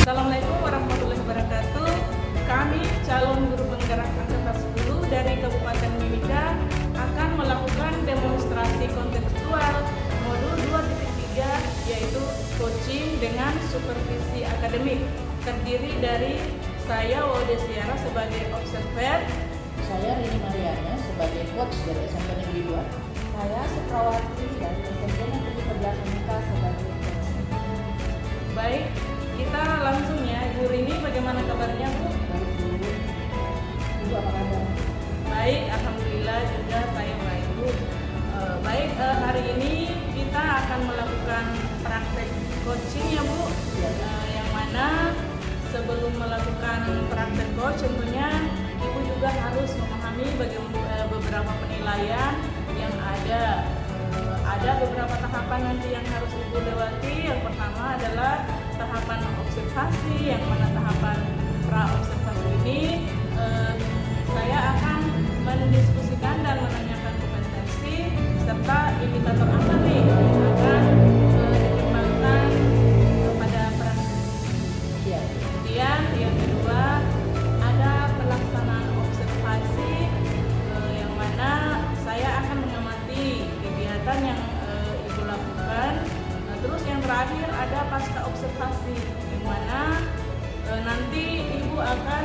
Assalamualaikum warahmatullahi wabarakatuh. Kami calon guru penggerak angkatan 10 dari Kabupaten Mimika akan melakukan demonstrasi kontekstual modul 2.3 yaitu coaching dengan supervisi akademik. Terdiri dari saya Waudesiara sebagai observer, Saya Rini Mariana sebagai coach dari SMP Negeri 2. Saya Sukrawati dari SMP Negeri 11 Mimika sebagai coach. baik kita langsung ya. Bu Rini, bagaimana kabarnya Bu? Baik Bu, Ibu apa kabar? Baik, alhamdulillah juga saya baik Bu. Baik, hari ini kita akan melakukan praktek coaching ya Bu. Yang mana sebelum melakukan praktek coach tentunya Ibu juga harus memahami beberapa penilaian yang ada. Ada beberapa tahapan nanti yang harus Ibu lewati. Yang pertama adalah tahapan observasi, yang mana tahapan pra-observasi ini saya akan mendiskusikan dan menanyakan kompetensi serta indikator apa nih yang akan dikembangkan pada praktek. Kemudian yang kedua ada pelaksanaan observasi yang mana saya akan mengamati kegiatan yang Ibu lakukan. Terus yang terakhir ada pasca observasi yang mana nanti Ibu akan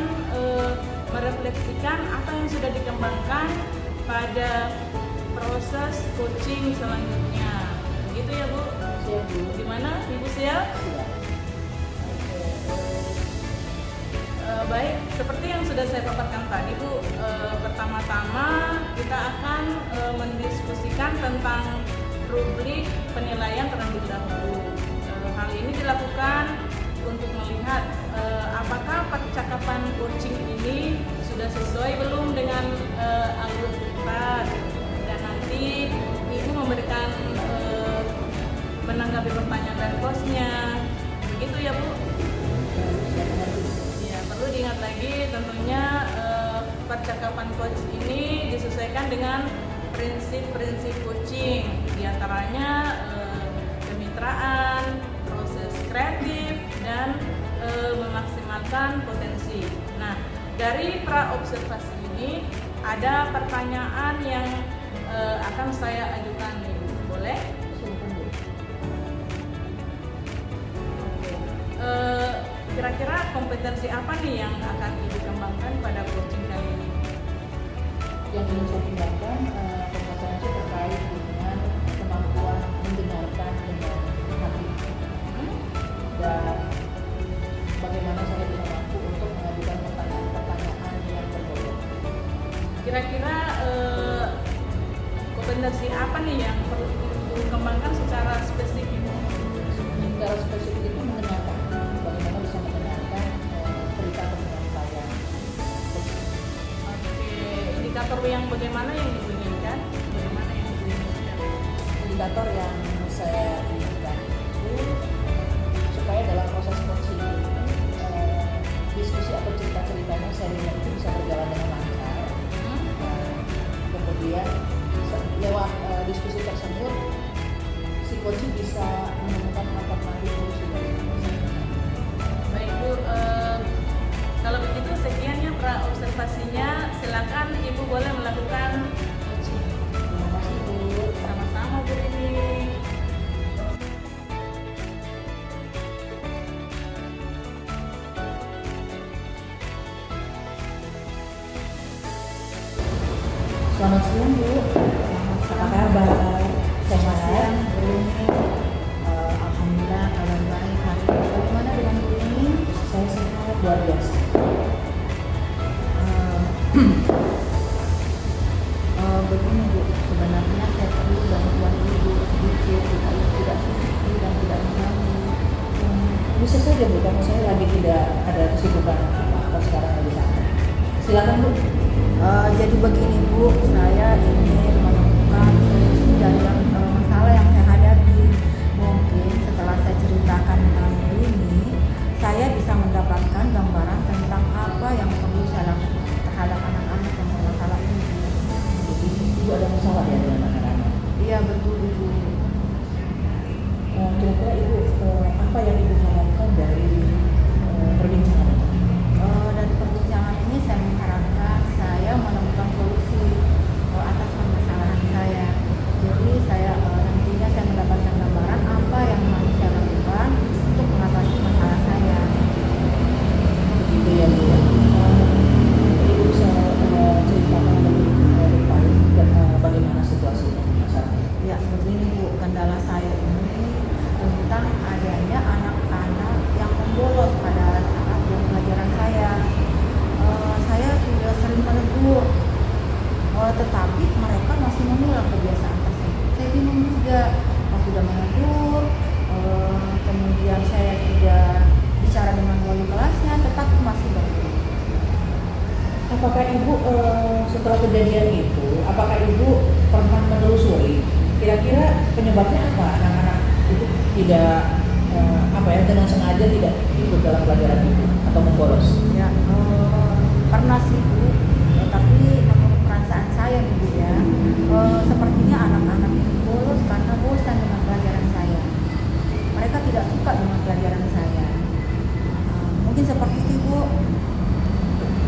merefleksikan apa yang sudah dikembangkan pada proses coaching selanjutnya. Begitu ya Bu? Siap Bu. Gimana Ibu siap? Siap. Baik, seperti yang sudah saya paparkan tadi Bu, pertama-tama kita akan mendiskusikan tentang rubrik penilaian terlebih dahulu. Hal ini dilakukan untuk melihat apakah percakapan coaching ini sudah sesuai belum dengan alur debat, dan nanti Ibu memberikan menanggapi pertanyaan dari coachnya. Begitu ya Bu? Ya, perlu diingat lagi tentunya percakapan coach ini disesuaikan dengan prinsip-prinsip coaching, diantaranya kemitraan, proses kreatif, dan memaksimalkan potensi. Nah, dari pra-observasi ini ada pertanyaan yang akan saya ajukan nih, boleh? Silakan Bu. Kira-kira kompetensi apa nih yang akan Ibu kembangkan pada coaching kali ini? Yang ingin saya kembangkan kompetensi terkait dengan kemampuan mendengarkan dengan hati dan bagaimana saya bisa mampu untuk mengajukan pertanyaan-pertanyaan yang berbobot. Kira-kira kompetensi apa nih yang perlu Ibu kembangkan secara spesifik? Secara spesifik itu mendengarkan, bagaimana bisa mendengarkan cerita penyampaian. Oke, indikator yang bagaimana yang Ibu inginkan? Bagaimana yang Ibu inginkan? Indikator yang saya inginkan itu supaya dalam proses coaching ini diskusi atau cerita-ceritanya serinya itu bisa berjalan dengan lancar. Kemudian lewat diskusi tersebut si coaching bisa menemukan alternatif solusi dari masalah. Baik Bu, kalau begitu sekian ya pra-observasinya. Silakan Ibu boleh melakukan coaching. Terima kasih Bu. Sama-sama Bu Rini. Selamat siang Bu. Apa kabar? Sehat? Alhamdulillah kabar baik. Bagaimana dengan Bu ini? Saya sehat luar biasa. Begini Bu, sebenarnya saya perlu bantuan Ibu sedikit supaya tidak sepi dan tidak mengganggu. Bisa saja Bu, karena saya lagi tidak ada kesibukan apa sekarang lagi santai. Silakan Bu. Jadi begini Bu, saya ingin bermasalah ya dengan anak-anak. Iya betul Ibu. Kira-kira Ibu apa yang Ibu harapkan dari perbincangan ini? Dari perbincangan ini saya mengharapkan saya menemukan solusi atas permasalahan saya. Jadi saya nantinya saya mendapatkan gambaran apa yang harus saya lakukan untuk mengatasi masalah saya. Begitu ya Bu. Ibu bisa ceritakan lebih depan bagaimana situasinya saat ini? Ya begini Bu, kendala saya ini tentang adanya anak-anak yang membolos pada saat jam pelajaran saya. Saya sudah sering menegur, tetapi mereka masih mengulang kebiasaan tersebut. Saya bingung juga, saya sudah menegur, kemudian saya sudah bicara dengan wali kelasnya, tetapi masih berulang. Apakah Ibu setelah kejadian itu, apakah Ibu pernah menelusuri kira-kira penyebabnya apa anak-anak itu tidak dengan sengaja tidak ikut dalam pelajaran itu atau membolos? Ya, pernah sih Bu, tapi menurut perasaan saya nih Bu ya, sepertinya anak-anak ini bolos karena bosan dengan pelajaran saya. Mereka tidak suka dengan pelajaran saya. Mungkin seperti itu Bu.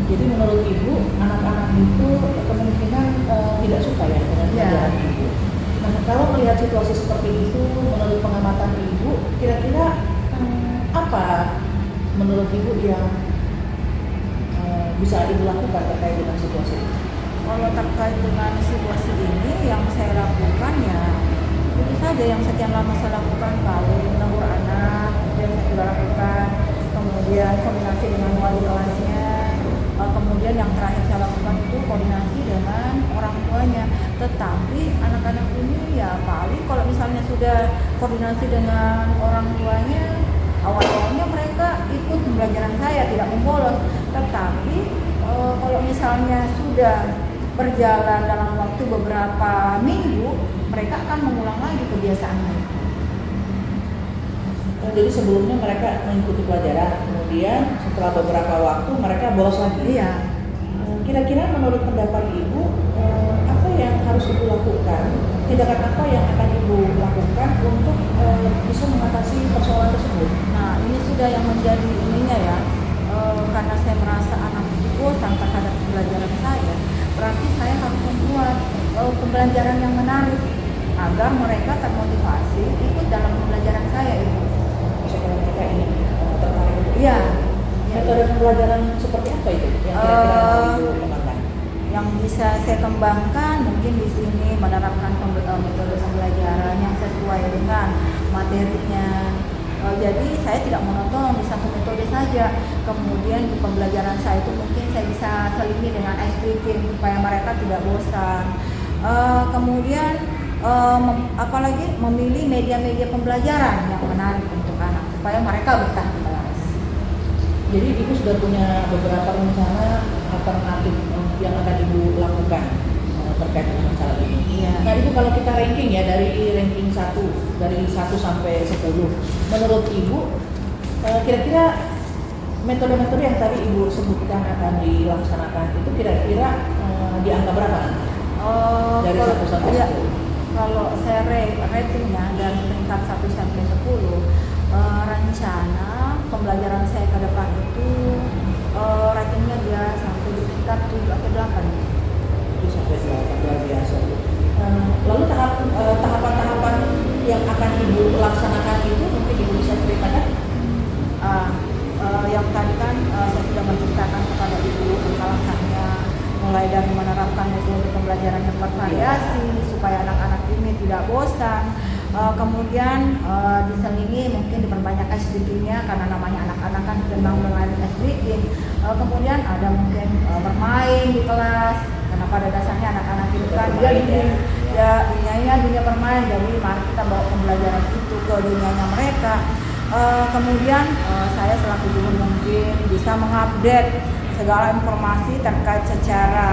Jadi menurut Ibu anak-anak itu kemungkinan tidak suka ya dengan pelajaran Ibu. Nah kalau melihat situasi seperti itu, menurut pengamatan Ibu, kira-kira apa menurut Ibu yang bisa Ibu lakukan terkait dengan situasi ini? Kalau terkait dengan situasi ini, yang saya lakukan ya itu saja yang sekian lama saya lakukan, kalau menegur anak, yang saya sudah lakukan, kemudian koordinasi dengan wali kelasnya, kemudian yang terakhir saya lakukan itu koordinasi dengan orang tuanya. Tetapi anak-anak ini ya paling kalau misalnya sudah koordinasi dengan orang tuanya, awal-awalnya mereka ikut pembelajaran saya, tidak membolos. Tetapi kalau misalnya sudah berjalan dalam waktu beberapa minggu, mereka akan mengulang lagi kebiasaannya. Jadi sebelumnya mereka mengikuti pelajaran, kemudian setelah beberapa waktu mereka bolos lagi. Iya. Kira-kira menurut pendapat Ibu, apa yang harus Ibu lakukan? Tindakan apa yang akan Ibu lakukan untuk bisa mengatasi persoalan tersebut? Nah, ini sudah yang menjadi ininya ya. Karena saya merasa anak itu bosan terhadap pembelajaran saya, berarti saya harus membuat pembelajaran yang menarik agar mereka termotivasi ikut dalam pembelajaran saya Ibu. Supaya mereka ini tertarik untuk Iya. metode pembelajaran seperti apa itu yang kira-kira Ibu kembangkan? Yang bisa saya kembangkan mungkin di sini menerapkan metode pembelajaran yang sesuai dengan materinya. Jadi saya tidak monoton di satu metode saja. Kemudian di pembelajaran saya itu mungkin saya bisa selingi dengan ice breaking supaya mereka tidak bosan. Kemudian apalagi memilih media-media pembelajaran yang menarik untuk anak supaya mereka betah di kelas. Jadi Ibu sudah punya beberapa rencana alternatif yang akan Ibu lakukan terkait dengan masalah ini. Iya. Nah Ibu, kalau kita ranking ya dari ranking 1 dari 1 sampai 10, menurut Ibu kira-kira metode-metode yang tadi Ibu sebutkan akan dilaksanakan itu kira-kira di angka berapa nanti? Dari 1 sampai 10. Ya, kalau saya ratingnya dari peringkat 1 sampai 10, rencana pembelajaran saya ke depan itu ratingnya dia sampai di peringkat 7 atau 8. 7 sampai 8, luar biasa. Lalu tahapan-tahapan yang akan Ibu laksanakan itu mungkin Ibu bisa ceritakan? Yang tadi kan saya sudah menceritakan kepada Ibu langkah-langkahnya, mulai dari menerapkan metode pembelajaran yang bervariasi supaya anak-anak ini tidak bosan. Kemudian diselingi mungkin diperbanyak ice breaking-nya karena namanya anak-anak kan senang dengan ice breaking. Kemudian ada mungkin bermain di kelas karena pada dasarnya anak-anak itu kan dunia bermain, jadi mari kita bawa pembelajaran itu ke dunianya mereka. Kemudian saya selaku guru mungkin bisa mengupdate segala informasi terkait secara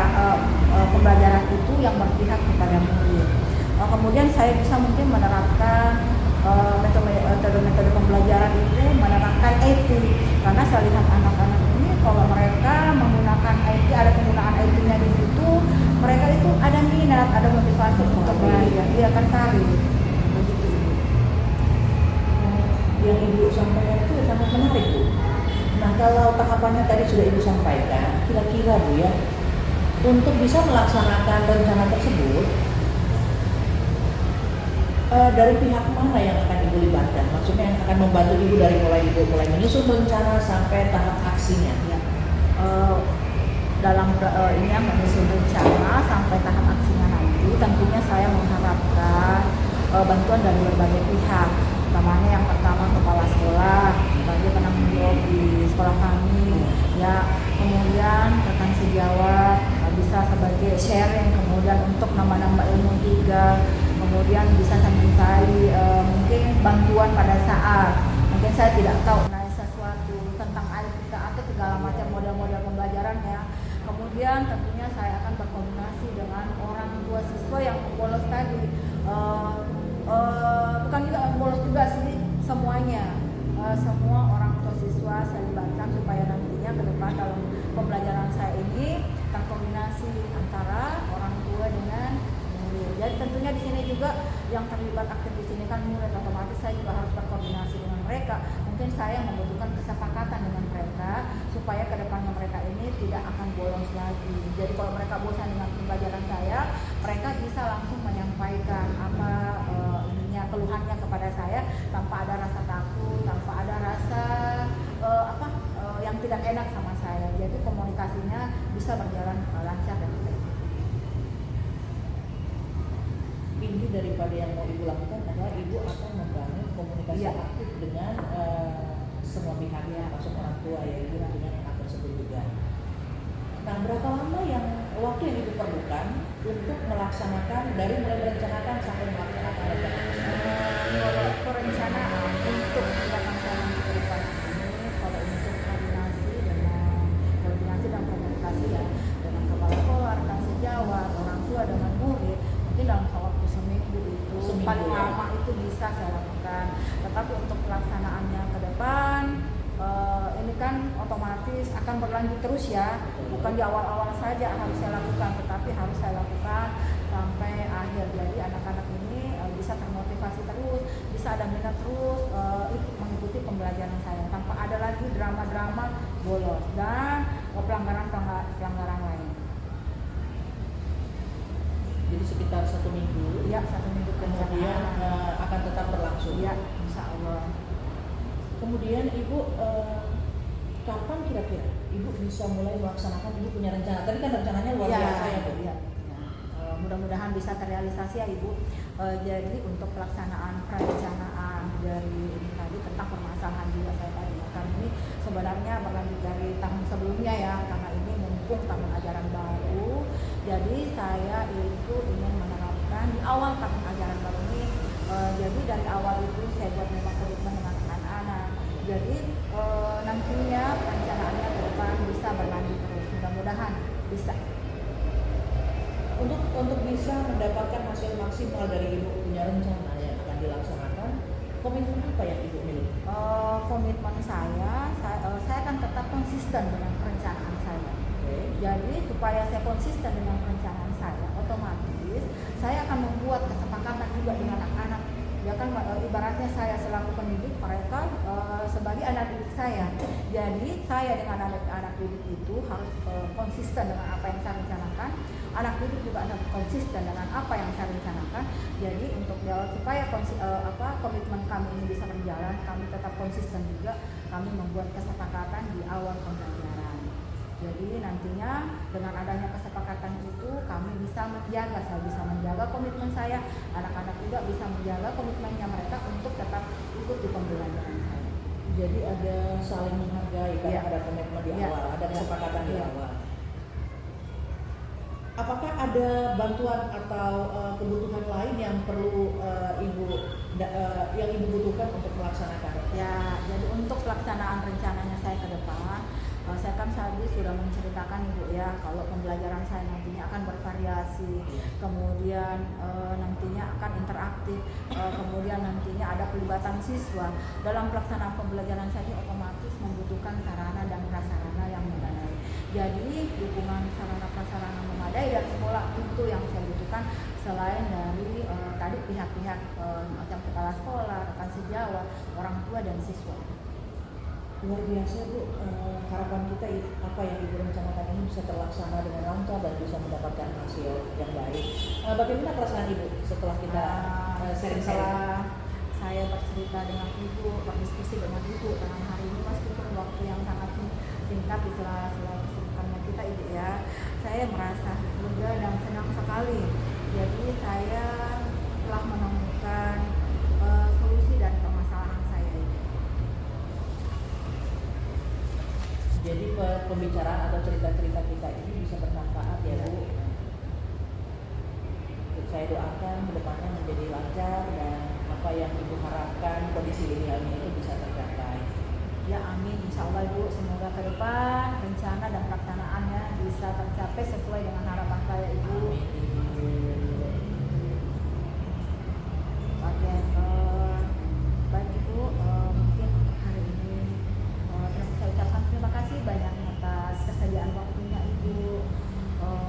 pembelajaran itu yang berpihak kepada murid. Kemudian saya bisa mungkin menerapkan metode pembelajaran itu menerapkan IT, karena saya lihat anak-anak ini kalau mereka menggunakan IT, ada penggunaan IT-nya di situ, mereka itu ada minat, ada motivasi menyediakan tarif begitu Ibu. Yang Ibu sampaikan itu sangat menarik Bu. Nah kalau tahapannya tadi sudah Ibu sampaikan, kira-kira Bu ya, untuk bisa melaksanakan rencana tersebut, dari pihak mana yang akan Ibu libatkan? Maksudnya yang akan membantu Ibu dari mulai menyusun rencana sampai tahap aksinya? Ya. Dalam ini yang menyusun rencana sampai tahap aksinya nanti, tentunya saya mengharapkan bantuan dari berbagai pihak. Utamanya yang pertama kepala sekolah sebagai penanggung jawab di sekolah kami, ya, kemudian rekan sejawat bisa sebagai sharing, kemudian untuk nambah-nambah ilmu juga, kemudian bisa saya mintai mungkin bantuan pada saat mungkin saya tidak tahu sesuatu tentang IPK atau segala macam model-model pembelajaran ya. Kemudian tentunya saya akan berkoordinasi dengan orang tua siswa yang bolos tadi. Bukan juga bolos juga sih, semuanya. Semua orang tua siswa saya libatkan supaya nantinya ke depan dalam pembelajaran saya ini terkoordinasi antara orang tua dengan murid. Jadi tentunya di sini juga yang terlibat aktif di sini kan murid, otomatis saya juga harus berkoordinasi dengan mereka. Mungkin saya membutuhkan kesepakatan dengan mereka supaya ke depannya mereka ini tidak akan bolos lagi. Jadi kalau mereka bosan dengan pembelajaran saya, mereka bisa langsung menyampaikan apa keluhannya kepada saya tanpa ada rasa takut, tanpa ada rasa yang tidak enak sama saya. Jadi komunikasinya bisa berjalan lancar dan baik. Inti daripada yang mau Ibu lakukan adalah Ibu akan membangun komunikasi aktif dengan semua pihak, termasuk orang tua ya Ibu dengan anak tersebut juga. Nah, berapa lama waktu yang Ibu perlukan untuk melaksanakan dari mulai merencanakan sampai melaksanakan rencana tersebut? Perencanaan untuk pelaksanaan ke depan ini, kalau untuk koordinasi dan komunikasi ya dengan kepala sekolah, rekan sejawat, orang tua dengan murid, mungkin dalam waktu seminggu itu paling lama itu bisa saya lakukan. Tetapi untuk pelaksanaannya ke depan ini kan otomatis akan berlanjut terus ya, bukan di awal-awal saja harus saya lakukan, tetapi harus saya lakukan sampai akhir. Jadi anak-anak ini bisa termotivasi terus, bisa ada minat terus mengikuti pembelajaran saya tanpa ada lagi drama-drama bolos dan pelanggaran lain. Jadi sekitar 1 minggu. Ya, 1 minggu kemudian akan tetap berlangsung. Ya, insya Allah. Kemudian Ibu kapan kira-kira Ibu bisa mulai melaksanakan? Ibu punya rencana? Tadi kan rencananya luar biasa ya Bu. Ya. Mudah-mudahan bisa terrealisasi ya Ibu. Jadi untuk pelaksanaan perencanaan dari ini tadi tentang permasalahan juga saya tadi, karena ini sebenarnya berlanjut dari tahun sebelumnya ya, karena ini mumpung tahun ajaran baru. Jadi saya itu ingin menerapkan di awal tahun ajaran baru ini. Jadi dari awal itu saya buat memang komitmen dengan anak-anak. Jadi nantinya perencanaannya ke depan bisa berlanjut terus. Mudah-mudahan bisa. Untuk bisa mendapatkan hasil maksimal dari Ibu punya rencana yang akan dilaksanakan, komitmen apa yang Ibu miliki? Komitmen saya akan tetap konsisten dengan perencanaan saya. Jadi supaya saya konsisten dengan perencanaan saya, otomatis saya akan membuat kesepakatan juga dengan anak-anak. Ya kan ibaratnya saya selaku pendidik, mereka sebagai anak didik saya. Jadi saya dengan anak didik itu harus konsisten dengan apa yang saya rencanakan. Anak didik juga harus konsisten dengan apa yang saya rencanakan. Jadi untuk supaya komitmen kami ini bisa berjalan, kami tetap konsisten juga. Kami membuat kesepakatan di awal pembelajaran. Jadi nantinya dengan adanya kesepakatan itu kami bisa menjaga, saya bisa menjaga komitmen saya, anak-anak juga bisa menjaga komitmennya mereka untuk tetap ikut di pembelajaran saya. Jadi ada saling menghargai, karena ada komitmen di awal, ada kesepakatan di awal. Apakah ada bantuan atau kebutuhan lain yang perlu yang Ibu butuhkan untuk melaksanakan? Ya, jadi untuk pelaksanaan rencananya saya ke depan, saya kan tadi sudah menceritakan Ibu ya, kalau pembelajaran saya nantinya akan bervariasi, kemudian nantinya akan interaktif, kemudian nantinya ada pelibatan siswa. Dalam pelaksanaan pembelajaran saya otomatis membutuhkan sarana dan prasarana yang memadai. Jadi dukungan sarana prasarana memadai dari sekolah itu yang saya butuhkan. dibutuhkan selain dari tadi pihak-pihak macam kepala sekolah, rekan sejawat, orang tua dan siswa. Luar biasa Bu, harapan kita apa yang Ibu rencanakan ini bisa terlaksana dengan lancar dan bisa mendapatkan hasil yang baik. Bagaimana perasaan Ibu setelah kita sharing-sharing? Setelah saya bercerita dengan Ibu, berdiskusi dengan Ibu tentang hari ini, meskipun waktu yang sangat singkat di sela-sela kesibukannya kita Ibu ya, saya merasa lega dan senang sekali. Jadi saya telah menemukan solusi dari permasalahan saya ini. Jadi pembicaraan atau cerita-cerita kita ini bisa bermanfaat ya Bu. Saya doakan kedepannya menjadi lancar dan apa yang Ibu harapkan kondisi idealnya itu bisa tercapai. Ya amin, insya Allah Ibu, semoga ke depan rencana dan pelaksanaannya bisa tercapai sesuai dengan harapan saya Ibu. Oke, baik Ibu, mungkin hari ini saya ucapkan terima kasih banyak atas kesediaan waktunya Ibu,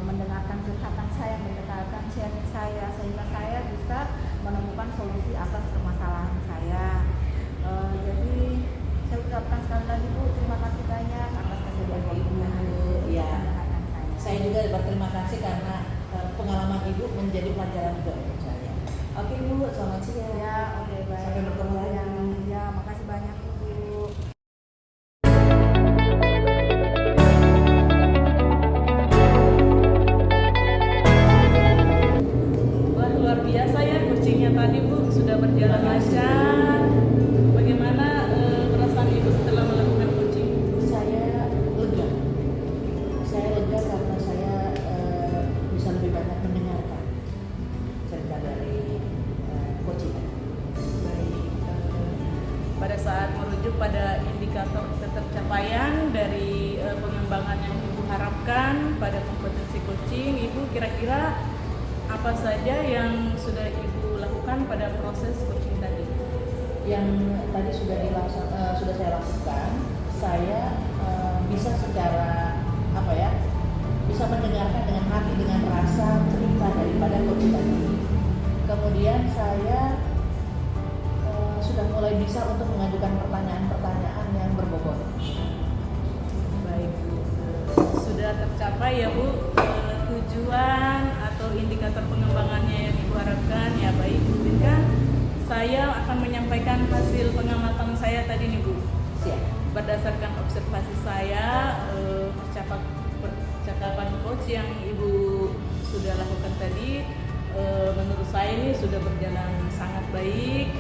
mendengarkan curhatan saya, mendengarkan sharing saya, sehingga saya bisa menemukan solusi atas permasalahan saya. Jadi saya ucapkan sekali lagi Bu, terima kasih banyak atas kesediaan waktunya Ya, mendengarkan saya. saya juga berterima kasih karena pengalaman Ibu menjadi pelajaran juga untuk saya. Oke Bu, selamat siang. Ya, oke baik. Sampai bertemu lagi. Ya, makasih banyak Ibu. Wah, luar biasa ya coachingnya tadi Bu, sudah berjalan lancar. Bagaimana perasaan Ibu setelah melakukan coaching? Saya lega. Saya lega karena saya bisa lebih banyak mendengarkan cerita dari coaching. Baik, pada saat merujuk pada indikator ketercapaian dari pengembangan yang Ibu harapkan pada kompetensi coaching, Ibu kira-kira apa saja yang sudah Ibu lakukan pada proses coaching tadi? Yang tadi sudah saya lakukan, saya bisa secara bisa mendengarkan dengan hati, dengan rasa cerita daripada coach tadi. Kemudian saya sudah mulai bisa untuk mengajukan pertanyaan-pertanyaan yang berbobot. Baik Bu, sudah tercapai ya Bu tujuan atau indikator pengembangannya yang Ibu harapkan ya. Baik, mungkin saya akan menyampaikan hasil pengamatan saya tadi nih Bu. Siap. Berdasarkan observasi saya, percakapan coach yang Ibu sudah lakukan tadi, menurut saya ini sudah berjalan sangat baik,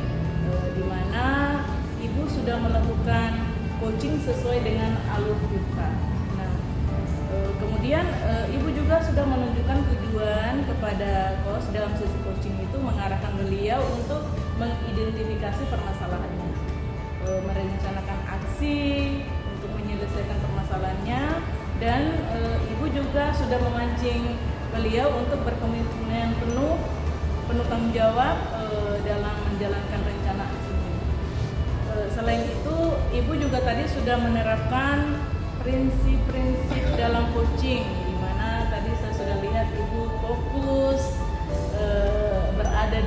di mana Ibu sudah melakukan coaching sesuai dengan alur kita. Nah, kemudian Ibu juga sudah menunjukkan tujuan kepada coach dalam sesi coaching itu, mengarahkan beliau untuk mengidentifikasi permasalahannya, merencanakan aksi untuk menyelesaikan permasalahannya, dan Ibu juga sudah memancing beliau untuk berkomitmen penuh tanggung jawab dalam menjalankan rencana aksinya. Selain itu, Ibu juga tadi sudah menerapkan prinsip-prinsip dalam coaching, di mana tadi saya sudah lihat Ibu fokus berada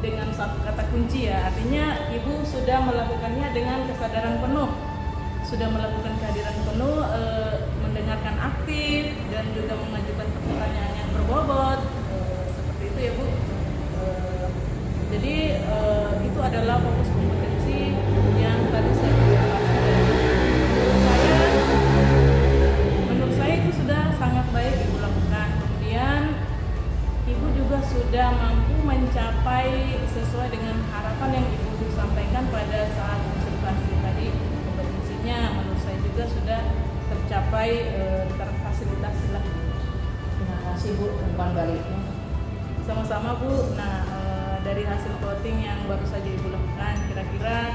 dengan satu kata kunci ya, artinya Ibu sudah melakukannya dengan kesadaran penuh, sudah melakukan kehadiran penuh, mendengarkan aktif dan juga mengajukan pertanyaan yang berbobot, seperti itu ya Bu. Jadi itu adalah fokus kompetensi yang tadi saya observasi. Menurut saya itu sudah sangat baik Ibu lakukan. Kemudian Ibu juga sudah mampu mencapai sesuai dengan harapan yang Ibu sampaikan pada saat observasi tadi. Kompetensinya menurut saya juga sudah tercapai, terfasilitasi lah. Terima kasih Bu, umpan baliknya. Sama-sama Bu. Nah, dari hasil voting yang baru saja Ibu lakukan, kira-kira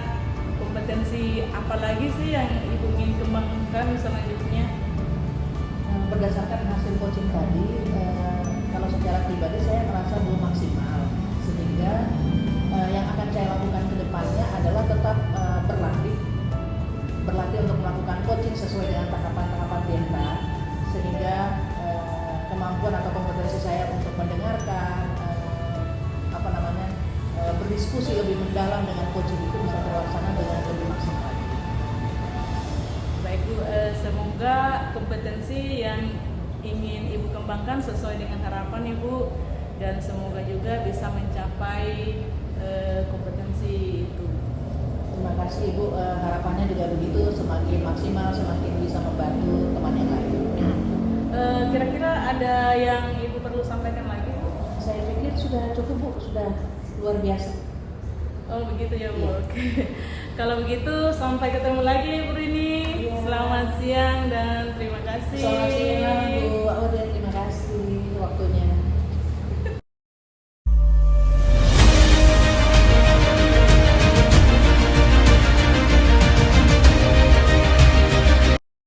kompetensi apa lagi sih yang Ibu ingin kembangkan selanjutnya? Berdasarkan hasil coaching tadi, kalau secara pribadi saya merasa belum maksimal, sehingga yang akan saya lakukan ke depannya adalah tetap berlatih untuk melakukan coaching sesuai dengan tahapan-tahapan DENTA, sehingga kemampuan atau kompetensi saya untuk mendengar diskusi lebih mendalam dengan coaching itu bisa terlaksana dengan lebih maksimal. Baik Bu, semoga kompetensi yang ingin Ibu kembangkan sesuai dengan harapan Ibu, dan semoga juga bisa mencapai kompetensi itu. Terima kasih Ibu, harapannya juga begitu, semakin maksimal, semakin bisa membantu teman yang lain. Kira-kira ada yang Ibu perlu sampaikan lagi Bu? Saya pikir sudah cukup Bu, sudah luar biasa. Oh begitu ya Bu. Iya. Oke. Kalau begitu sampai ketemu lagi Bu Rini. Iya. Selamat siang dan terima kasih. Selamat siang Bu Audia, terima kasih waktunya.